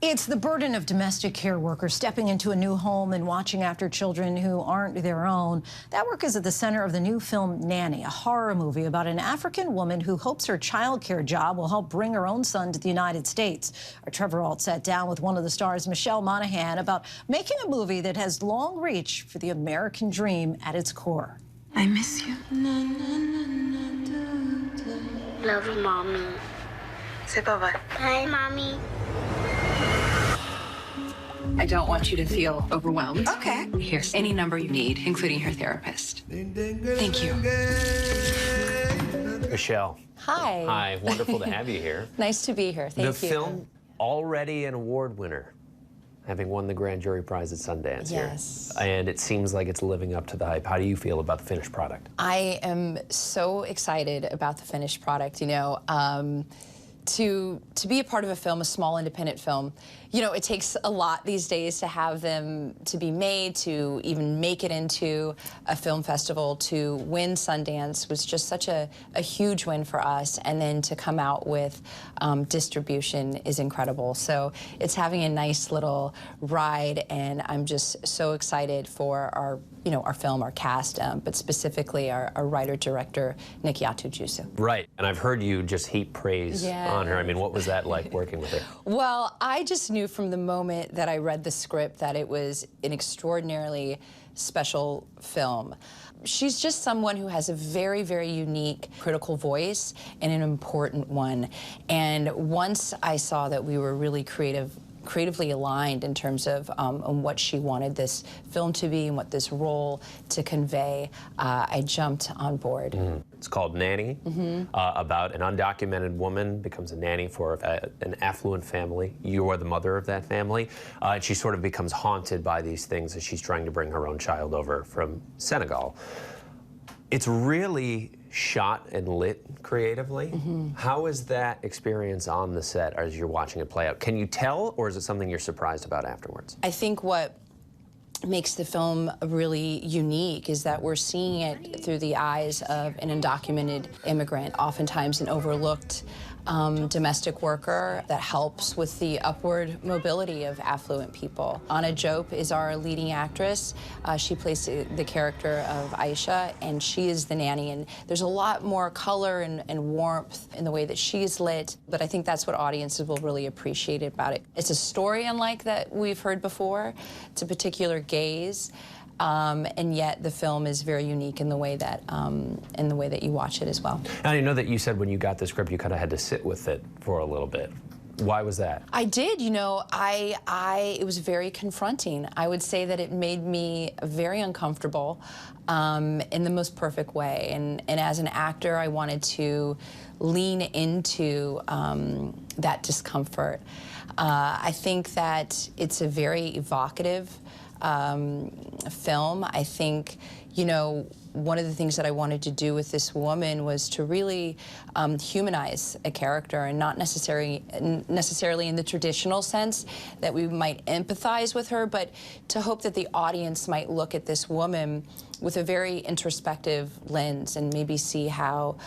It's the burden of domestic care workers stepping into a new home and watching after children who aren't their own. That work is at the center of the new film Nanny, a horror movie about an African woman who hopes her childcare job will help bring her own son to the United States. Our Trevor Ault sat down with one of the stars, Michelle Monaghan, about making a movie that has long reach for the American dream at its core. I miss you. Love you, Mommy. Say bye-bye. Bye, Mommy. I don't want you to feel overwhelmed. Okay. Here's any number you need, including her therapist. Thank you. Michelle. Hi. Hi, wonderful to have you here. Nice to be here. Thank you. The film, already an award winner, having won the Grand Jury Prize at Sundance Yes. here. And it seems like it's living up to the hype. How do you feel about the finished product? I am so excited about the finished product, you know. To be a part of a film, a small independent film, you know, it takes a lot these days to have them to be made, to even make it into a film festival. To win Sundance was just such a huge win for us, and then to come out with distribution is incredible. So it's having a nice little ride, and I'm just so excited for our, you know, our film, our cast, but specifically our writer-director, Nikiatu Jusu. Right, and I've heard you just heap praise on her. I mean, what was that like working with her? Well, I just knew from the moment that I read the script that it was an extraordinarily special film. She's just someone who has a very, very unique critical voice, and an important one. And once I saw that we were really creatively aligned in terms of what she wanted this film to be and what this role to convey, I jumped on board. It's called Nanny, about an undocumented woman becomes a nanny for an affluent family. You are the mother of that family. And she sort of becomes haunted by these things as she's trying to bring her own child over from Senegal. It's really shot and lit creatively. How is that experience on the set as you're watching it play out? Can you tell, or is it something you're surprised about afterwards? I think what makes the film really unique is that we're seeing it through the eyes of an undocumented immigrant, oftentimes an overlooked domestic worker that helps with the upward mobility of affluent people. Anna Jope is our leading actress. She plays the character of Aisha, and she is the nanny. And there's a lot more color and warmth in the way that she's lit, but I think that's what audiences will really appreciate about it. It's a story unlike that we've heard before. It's a particular gaze. And yet the film is very unique in the way that you watch it as well. And I know that you said when you got the script, you kind of had to sit with it for a little bit. Why was that? I did. You know, it was very confronting. I would say that it made me very uncomfortable in the most perfect way. And as an actor, I wanted to lean into that discomfort. I think that it's a very evocative film. I think, you know, one of the things that I wanted to do with this woman was to really humanize a character, and not necessarily in the traditional sense that we might empathize with her, but to hope that the audience might look at this woman with a very introspective lens and maybe see how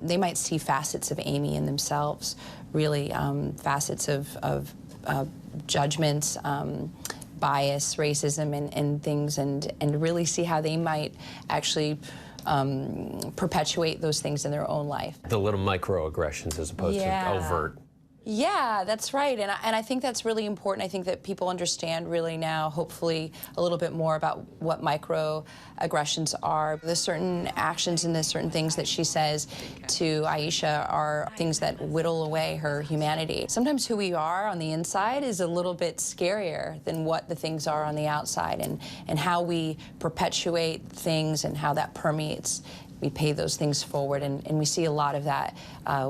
they might see facets of Amy in themselves, really facets of judgments, bias, racism, and things, and really see how they might actually perpetuate those things in their own life. The little microaggressions as opposed to overt. Yeah, that's right, and I think that's really important. I think that people understand really now, hopefully, a little bit more about what microaggressions are. The certain actions and the certain things that she says to Aisha are things that whittle away her humanity. Sometimes who we are on the inside is a little bit scarier than what the things are on the outside, and how we perpetuate things and how that permeates. We pay those things forward, and we see a lot of that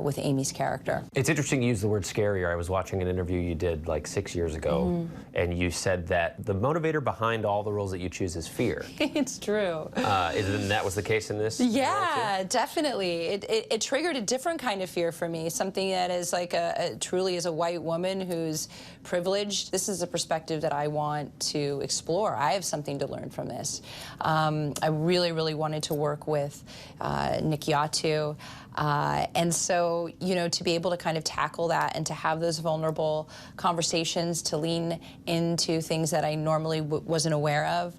with Amy's character. It's interesting you use the word scarier. I was watching an interview you did like 6 years ago, and you said that the motivator behind all the roles that you choose is fear. It's true. And that was the case in this? Yeah, definitely. It triggered a different kind of fear for me, something that is like truly as a white woman who's privileged. This is a perspective that I want to explore. I have something to learn from this. I really, really wanted to work with Nikyatu. And so, you know, to be able to kind of tackle that and to have those vulnerable conversations, to lean into things that I normally wasn't aware of,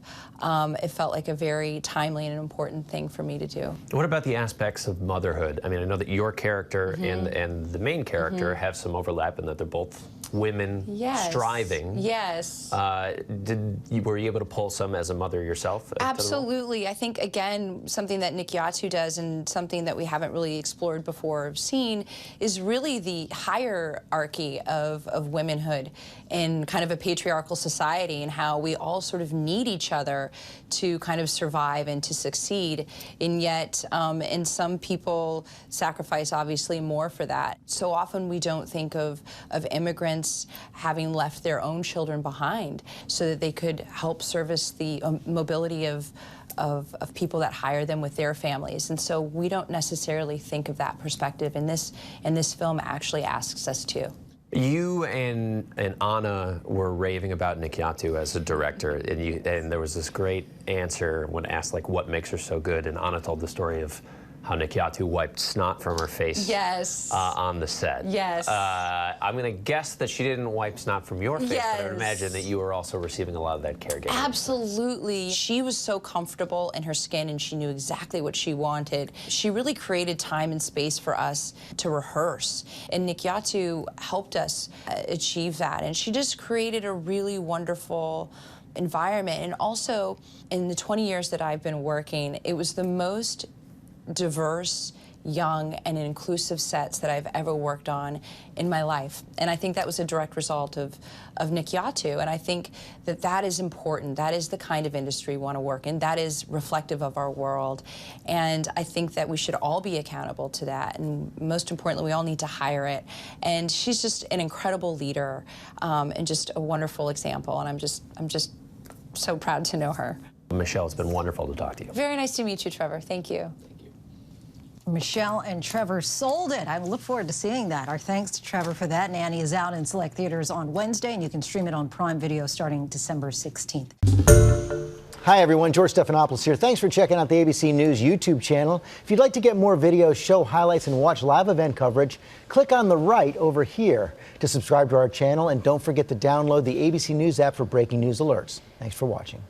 it felt like a very timely and important thing for me to do. What about the aspects of motherhood? I mean, I know that your character and the main character have some overlap in that they're both women striving. Yes. Were you able to pull some as a mother yourself? Absolutely. I think, again, something that Nikyatu does and something that we haven't really explored before or seen is really the hierarchy of womanhood in kind of a patriarchal society, and how we all sort of need each other to kind of survive and to succeed. And yet, and some people sacrifice obviously more for that. So often we don't think of immigrants having left their own children behind so that they could help service the mobility of people that hire them with their families. And so we don't necessarily think of that perspective, and this film actually asks us to. You and Anna were raving about Nikyatu as a director, and there was this great answer when asked, like, what makes her so good, and Anna told the story of how Nikyatu wiped snot from her face on the set. Yes. I'm going to guess that she didn't wipe snot from your face, but I would imagine that you were also receiving a lot of that caregiving. Absolutely. She was so comfortable in her skin, and she knew exactly what she wanted. She really created time and space for us to rehearse, and Nikyatu helped us achieve that, and she just created a really wonderful environment. And also, in the 20 years that I've been working, it was the most diverse, young, and inclusive sets that I've ever worked on in my life. And I think that was a direct result of Nikyatu. And I think that that is important. That is the kind of industry we want to work in. That is reflective of our world. And I think that we should all be accountable to that. And most importantly, we all need to hire it. And she's just an incredible leader, and just a wonderful example. And I'm just so proud to know her. Michelle, it's been wonderful to talk to you. Very nice to meet you, Trevor. Thank you. Michelle and Trevor sold it. I look forward to seeing that. Our thanks to Trevor for that. Nanny is out in select theaters on Wednesday, and you can stream it on Prime Video starting December 16th. Hi, everyone. George Stephanopoulos here. Thanks for checking out the ABC News YouTube channel. If you'd like to get more videos, show highlights, and watch live event coverage, click on the right over here to subscribe to our channel. And don't forget to download the ABC News app for breaking news alerts. Thanks for watching.